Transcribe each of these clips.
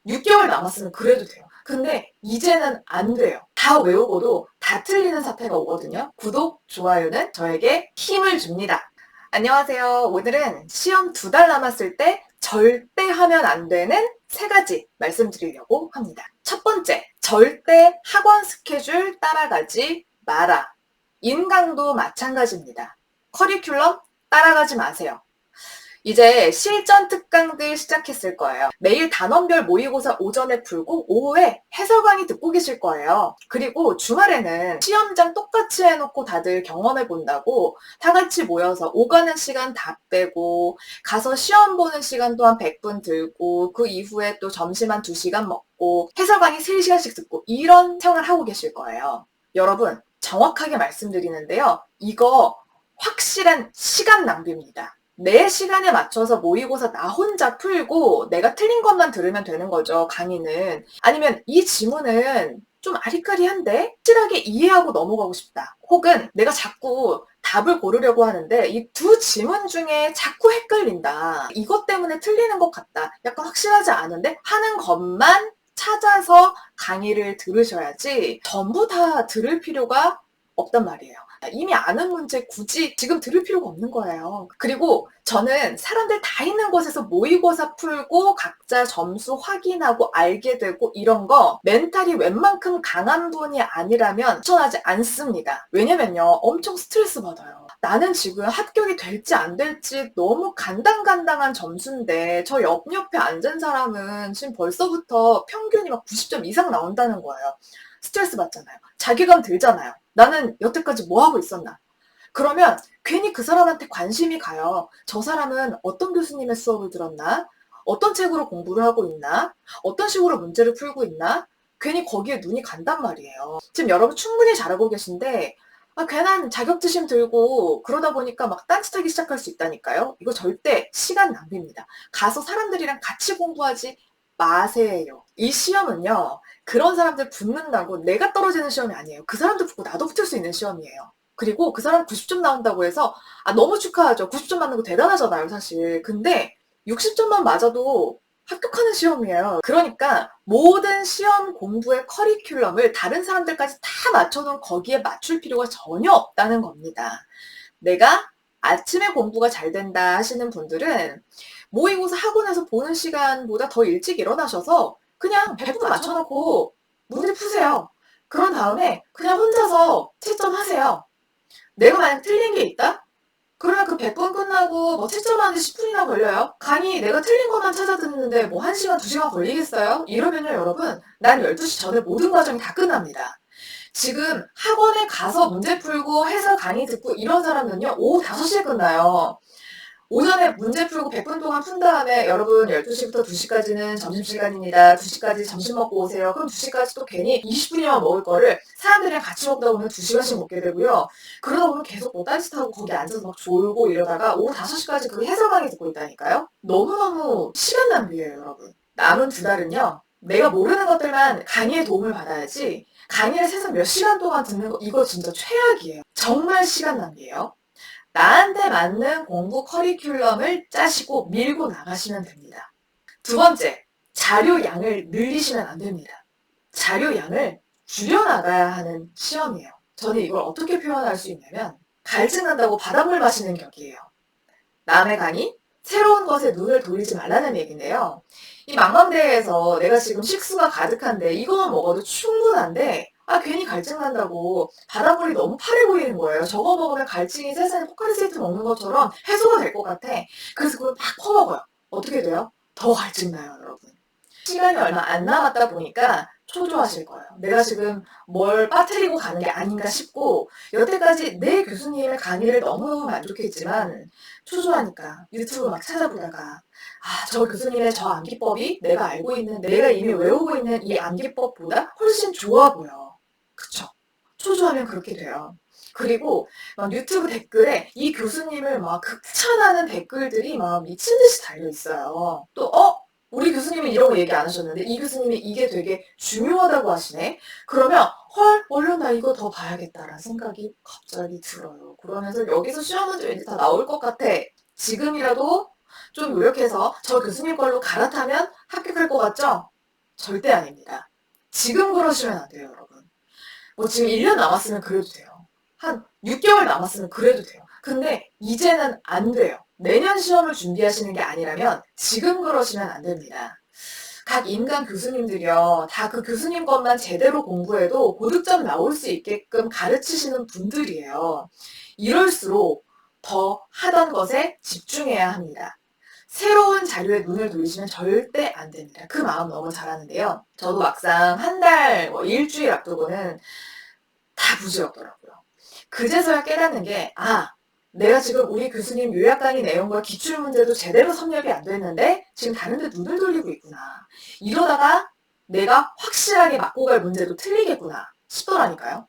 6개월 남았으면 그래도 돼요. 근데 이제는 안 돼요. 다 외우고도 다 틀리는 사태가 오거든요. 구독, 좋아요는 저에게 힘을 줍니다. 안녕하세요. 오늘은 시험 2달 남았을 때 절대 하면 안 되는 3가지 말씀드리려고 합니다. 첫 번째, 절대 학원 스케줄 따라가지 마라. 인강도 마찬가지입니다. 커리큘럼 따라가지 마세요. 이제 실전 특강들 시작했을 거예요. 매일 단원별 모의고사 오전에 풀고 오후에 해설 강의 듣고 계실 거예요. 그리고 주말에는 시험장 똑같이 해놓고 다들 경험해 본다고 다 같이 모여서 오가는 시간 다 빼고 가서 시험 보는 시간 또한 100분 들고 그 이후에 또 점심 한 2시간 먹고 해설 강의 3시간씩 듣고 이런 생활 하고 계실 거예요. 여러분, 정확하게 말씀드리는데요. 이거 확실한 시간 낭비입니다. 내 시간에 맞춰서 모의고사 나 혼자 풀고 내가 틀린 것만 들으면 되는 거죠, 강의는. 아니면 이 지문은 좀 아리까리한데 확실하게 이해하고 넘어가고 싶다. 혹은 내가 자꾸 답을 고르려고 하는데 이 2지문 중에 자꾸 헷갈린다. 이것 때문에 틀리는 것 같다. 약간 확실하지 않은데 하는 것만 찾아서 강의를 들으셔야지 전부 다 들을 필요가 없단 말이에요. 이미 아는 문제 굳이 지금 들을 필요가 없는 거예요. 그리고 저는 사람들 다 있는 곳에서 모의고사 풀고 각자 점수 확인하고 알게 되고 이런 거 멘탈이 웬만큼 강한 분이 아니라면 추천하지 않습니다. 왜냐면요, 엄청 스트레스 받아요. 나는 지금 합격이 될지 안 될지 너무 간당간당한 점수인데 저 옆에 앉은 사람은 지금 벌써부터 평균이 막 90점 이상 나온다는 거예요. 스트레스 받잖아요. 자괴감 들잖아요. 나는 여태까지 뭐 하고 있었나? 그러면 괜히 그 사람한테 관심이 가요. 저 사람은 어떤 교수님의 수업을 들었나? 어떤 책으로 공부를 하고 있나? 어떤 식으로 문제를 풀고 있나? 괜히 거기에 눈이 간단 말이에요. 지금 여러분 충분히 잘하고 계신데 괜한 자격지심 들고 그러다 보니까 막 딴짓하기 시작할 수 있다니까요. 이거 절대 시간 낭비입니다. 가서 사람들이랑 같이 공부하지 마세요. 이 시험은요, 그런 사람들 붙는다고 내가 떨어지는 시험이 아니에요. 그 사람도 붙고 나도 붙을 수 있는 시험이에요. 그리고 그 사람 90점 나온다고 해서 너무 축하하죠. 90점 맞는 거 대단하잖아요, 사실. 근데 60점만 맞아도 합격하는 시험이에요. 그러니까 모든 시험 공부의 커리큘럼을 다른 사람들까지 다 맞춰놓은 거기에 맞출 필요가 전혀 없다는 겁니다. 내가 아침에 공부가 잘 된다 하시는 분들은 모의고사 학원에서 보는 시간보다 더 일찍 일어나셔서 그냥 100분 맞춰놓고 문제 푸세요. 그런 다음에 그냥 혼자서 채점하세요. 내가 만약 틀린 게 있다? 그러면 그 100분 끝나고 뭐 채점하는데 10분이나 걸려요? 강의 내가 틀린 것만 찾아 듣는데 뭐 1시간, 2시간 걸리겠어요? 이러면요, 여러분, 난 12시 전에 모든 과정이 다 끝납니다. 지금 학원에 가서 문제 풀고 해설 강의 듣고 이런 사람은요, 오후 5시에 끝나요. 오전에 문제 풀고 100분 동안 푼 다음에 여러분 12시부터 2시까지는 점심시간입니다. 2시까지 점심 먹고 오세요. 그럼 2시까지 또 괜히 20분이나 먹을 거를 사람들이랑 같이 먹다 보면 2시간씩 먹게 되고요. 그러다 보면 계속 뭐 딴짓하고 거기 앉아서 막 졸고 이러다가 오후 5시까지 그 해설 강의 듣고 있다니까요. 너무너무 시간 낭비예요, 여러분. 남은 2달은요. 내가 모르는 것들만 강의의 도움을 받아야지 강의를 세서 몇 시간 동안 듣는 거 이거 진짜 최악이에요. 정말 시간 낭비예요. 나한테 맞는 공부 커리큘럼을 짜시고 밀고 나가시면 됩니다. 2번째, 자료 양을 늘리시면 안 됩니다. 자료 양을 줄여나가야 하는 시험이에요. 저는 이걸 어떻게 표현할 수 있냐면 갈증난다고 바닷물 마시는 격이에요. 남의 강의, 새로운 것에 눈을 돌리지 말라는 얘기인데요. 이 망망대해에서 내가 지금 식수가 가득한데 이거만 먹어도 충분한데 괜히 갈증 난다고 바닷물이 너무 파래 보이는 거예요. 저거 먹으면 갈증이 세상에 포카리 스웨트 먹는 것처럼 해소가 될 것 같아. 그래서 그걸 막 퍼먹어요. 어떻게 돼요? 더 갈증 나요, 여러분. 시간이 얼마 안 남았다 보니까 초조하실 거예요. 내가 지금 뭘 빠뜨리고 가는 게 아닌가 싶고 여태까지 내 교수님의 강의를 너무 만족했지만 초조하니까 유튜브 막 찾아보다가 저 교수님의 저 암기법이 내가 알고 있는 내가 이미 외우고 있는 이 암기법보다 훨씬 좋아 보여. 그쵸? 초조하면 그렇게 돼요. 그리고 막 유튜브 댓글에 이 교수님을 막 극찬하는 댓글들이 막 미친 듯이 달려 있어요. 또 우리 교수님은 이런 거 얘기 안 하셨는데 이 교수님이 이게 되게 중요하다고 하시네? 그러면 헐, 얼른 나 이거 더 봐야겠다라는 생각이 갑자기 들어요. 그러면서 여기서 시험 문제 왠지 다 나올 것 같아. 지금이라도 좀 노력해서 저 교수님 걸로 갈아타면 합격할 것 같죠? 절대 아닙니다. 지금 그러시면 안 돼요, 여러분. 뭐 지금 1년 남았으면 그래도 돼요. 한 6개월 남았으면 그래도 돼요. 근데 이제는 안 돼요. 내년 시험을 준비하시는 게 아니라면 지금 그러시면 안 됩니다. 각 인간 교수님들이요, 다 그 교수님 것만 제대로 공부해도 고득점 나올 수 있게끔 가르치시는 분들이에요. 이럴수록 더 하던 것에 집중해야 합니다. 새로운 자료에 눈을 돌리시면 절대 안 됩니다. 그 마음 너무 잘 아는데요. 저도 막상 한 달, 일주일 앞두고는 다 부질없더라고요. 그제서야 깨닫는 게, 내가 지금 우리 교수님 요약 강의 내용과 기출문제도 제대로 섭렵이 안 됐는데 지금 다른 데 눈을 돌리고 있구나. 이러다가 내가 확실하게 맞고 갈 문제도 틀리겠구나 싶더라니까요.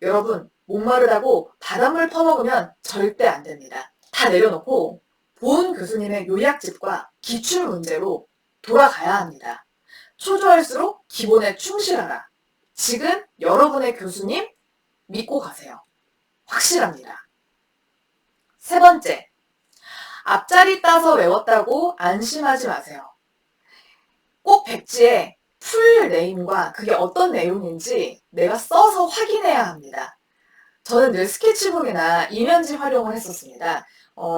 여러분, 목마르다고 바닷물 퍼먹으면 절대 안 됩니다. 다 내려놓고 본 교수님의 요약집과 기출문제로 돌아가야 합니다. 초조할수록 기본에 충실하라. 지금 여러분의 교수님 믿고 가세요. 확실합니다. 세 번째, 앞자리 따서 외웠다고 안심하지 마세요. 꼭 백지에 풀 네임과 그게 어떤 내용인지 내가 써서 확인해야 합니다. 저는 늘 스케치북이나 이면지 활용을 했었습니다.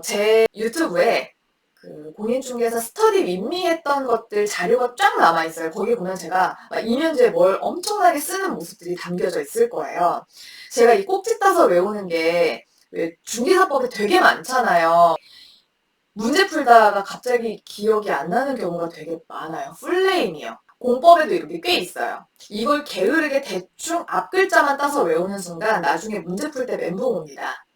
제 유튜브에 그 공인중개사 스터디 윈미했던 것들 자료가 쫙 남아있어요. 거기 보면 제가 이면지에 뭘 엄청나게 쓰는 모습들이 담겨져 있을 거예요. 제가 이 꼭지 따서 외우는 게 왜 중개사법에 되게 많잖아요. 문제 풀다가 갑자기 기억이 안 나는 경우가 되게 많아요. 풀네임이요. 공법에도 이렇게 꽤 있어요. 이걸 게으르게 대충 앞글자만 따서 외우는 순간 나중에 문제 풀 때 멘붕 옵니다.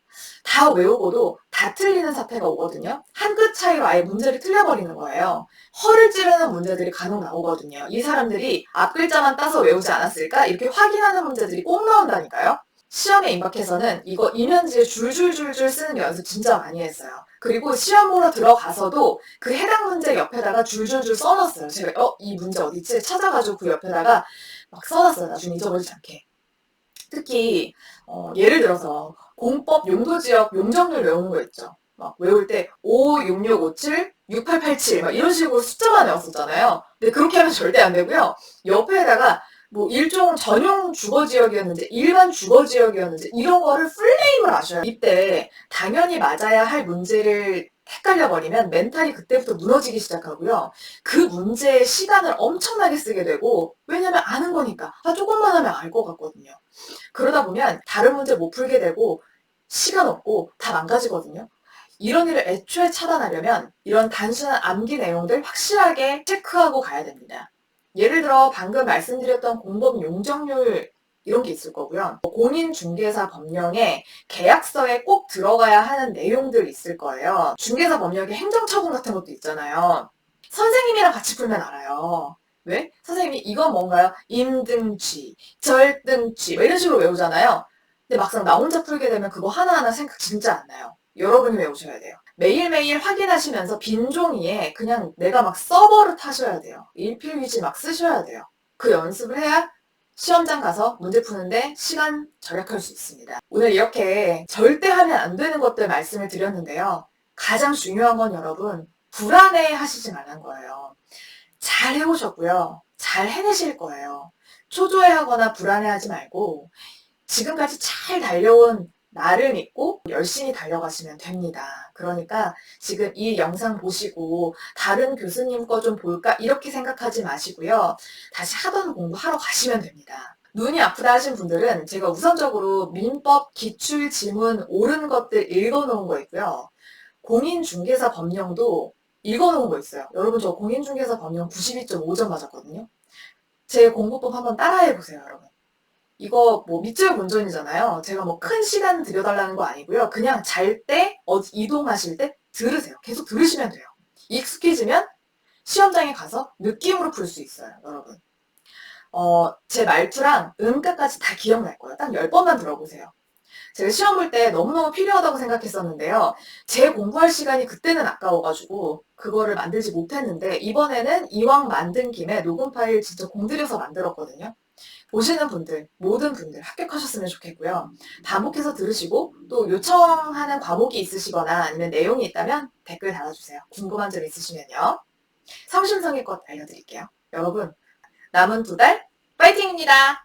다 외우고도 다 틀리는 사태가 오거든요. 한 끗 차이로 아예 문제를 틀려버리는 거예요. 허를 찌르는 문제들이 간혹 나오거든요. 이 사람들이 앞글자만 따서 외우지 않았을까? 이렇게 확인하는 문제들이 꼭 나온다니까요. 시험에 임박해서는 이거 이면지에 줄줄줄줄 쓰는 연습 진짜 많이 했어요. 그리고 시험 보러 들어가서도 그 해당 문제 옆에다가 줄줄줄 써놨어요. 제가 이 문제 어디있지? 찾아가지고 그 옆에다가 막 써놨어요. 나중에 잊어버리지 않게. 특히 예를 들어서 공법 용도지역 용적률 외우는 거 있죠. 막 외울 때 56657 6887 막 이런 식으로 숫자만 외웠었잖아요. 근데 그렇게 하면 절대 안 되고요. 옆에다가 뭐 일종 전용 주거지역이었는지 일반 주거지역이었는지 이런 거를 풀네임을 아셔야 이때 당연히 맞아야 할 문제를 헷갈려버리면 멘탈이 그때부터 무너지기 시작하고요. 그 문제에 시간을 엄청나게 쓰게 되고 왜냐면 아는 거니까 조금만 하면 알 것 같거든요. 그러다 보면 다른 문제 못 풀게 되고 시간 없고 다 망가지거든요. 이런 일을 애초에 차단하려면 이런 단순한 암기 내용들 확실하게 체크하고 가야 됩니다. 예를 들어 방금 말씀드렸던 공법 용적률 이런 게 있을 거고요. 공인중개사 법령에 계약서에 꼭 들어가야 하는 내용들 있을 거예요. 중개사 법령에 행정처분 같은 것도 있잖아요. 선생님이랑 같이 풀면 알아요. 왜? 선생님이 이건 뭔가요? 임등취, 절등취 이런 식으로 외우잖아요. 근데 막상 나 혼자 풀게 되면 그거 하나하나 생각 진짜 안 나요. 여러분이 외우셔야 돼요. 매일매일 확인하시면서 빈 종이에 그냥 내가 막 써버릇 하셔야 돼요. 일필휘지 막 쓰셔야 돼요. 그 연습을 해야 시험장 가서 문제 푸는데 시간 절약할 수 있습니다. 오늘 이렇게 절대 하면 안 되는 것들 말씀을 드렸는데요. 가장 중요한 건 여러분 불안해 하시지 말란 거예요. 잘 해오셨고요. 잘 해내실 거예요. 초조해하거나 불안해하지 말고 지금까지 잘 달려온 나를 믿고 열심히 달려가시면 됩니다. 그러니까 지금 이 영상 보시고 다른 교수님 거 좀 볼까 이렇게 생각하지 마시고요. 다시 하던 공부 하러 가시면 됩니다. 눈이 아프다 하신 분들은 제가 우선적으로 민법 기출 지문 옳은 것들 읽어놓은 거 있고요. 공인중개사 법령도 읽어놓은 거 있어요. 여러분 저 공인중개사 법령 92.5점 맞았거든요. 제 공부법 한번 따라해보세요, 여러분. 이거 뭐 밑줄 본전이잖아요. 제가 뭐 큰 시간 들여달라는 거 아니고요. 그냥 잘 때, 이동하실 때 들으세요. 계속 들으시면 돼요. 익숙해지면 시험장에 가서 느낌으로 풀 수 있어요, 여러분. 제 말투랑 음가까지 다 기억날 거예요. 딱 10번만 들어보세요. 제가 시험 볼 때 너무너무 필요하다고 생각했었는데요. 제 공부할 시간이 그때는 아까워가지고 그거를 만들지 못했는데 이번에는 이왕 만든 김에 녹음 파일 진짜 공들여서 만들었거든요. 보시는 분들, 모든 분들 합격하셨으면 좋겠고요. 반복해서 들으시고 또 요청하는 과목이 있으시거나 아니면 내용이 있다면 댓글 달아주세요. 궁금한 점 있으시면요. 성심성의껏 알려드릴게요. 여러분 남은 2달 파이팅입니다.